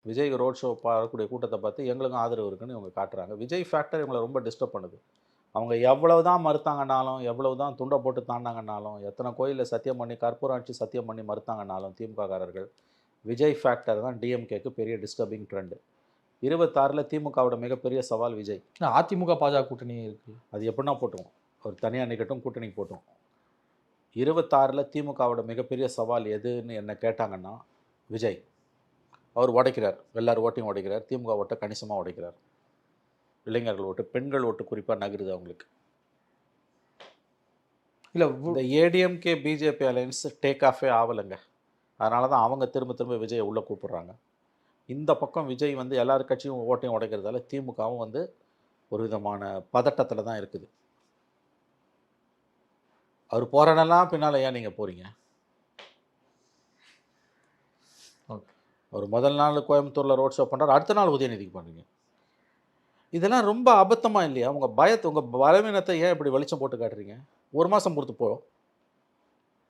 Vijay road show பார்க்கக்கூடிய கூட்டத்தை பார்த்து எங்களுக்கும் ஆதரவு இருக்குன்னு இவங்க காட்டுறாங்க. விஜய் ஃபேக்டர் இவங்களை ரொம்ப டிஸ்டர்ப் பண்ணுது. அவங்க எவ்வளவு தான் மறுத்தாங்கன்னாலும், எவ்வளவு தான் துண்டை போட்டு தாண்டாங்கன்னாலும், எத்தனை கோயிலில் சத்தியம் பண்ணி கற்பூரம் அடிச்சு சத்தியம் பண்ணி மறுத்தாங்கன்னாலும் திமுககாரர்கள், விஜய் ஃபேக்டர் தான் டிஎம்கேக்கு பெரிய டிஸ்டர்பிங் ட்ரெண்டு. 26ல் திமுகவோட மிகப்பெரிய சவால் விஜய். அதிமுக பாஜக கூட்டணி இருக்கு, அது எப்படின்னா போட்டுவோம், ஒரு தனியாக நிக்கட்டும், கூட்டணிக்கு போட்டோம். 26ல் திமுகவோட மிகப்பெரிய சவால் எதுன்னு என்ன கேட்டாங்கன்னா விஜய். அவர் உடைக்கிறார், எல்லார் ஓட்டையும் உடைக்கிறார், திமுக ஓட்டை கணிசமாக உடைக்கிறார். இளைஞர்கள் ஓட்டு, பெண்கள் ஓட்டு குறிப்பாக நகருது அவங்களுக்கு. இல்லை இந்த ஏடிஎம்கே பிஜேபி அலையன்ஸ் டேக் ஆஃபே ஆகலைங்க. அதனால தான் அவங்க திரும்ப திரும்ப விஜயை உள்ளே கூப்பிட்றாங்க. இந்த பக்கம் விஜய் வந்து எல்லார் கட்சியும் ஓட்டையும் உடைக்கிறதால திமுகவும் வந்து ஒரு விதமான பதட்டத்தில் தான் இருக்குது. அவர் போகிறனெல்லாம் பின்னால் ஏன் நீங்கள் போகிறீங்க? ஓகே, அவர் முதல் நாள் கோயம்புத்தூரில் ரோட் ஷோ பண்ணுறாரு, அடுத்த நாள் உதயநிதிக்கு பண்ணுறீங்க. இதெல்லாம் ரொம்ப அபத்தமாக இல்லையா? உங்கள் பயத்தை, உங்கள் பலவீனத்தை ஏன் இப்படி வெளிச்சம் போட்டு காட்டுறீங்க? ஒரு மாதம் பொறுத்து போகிறோம்.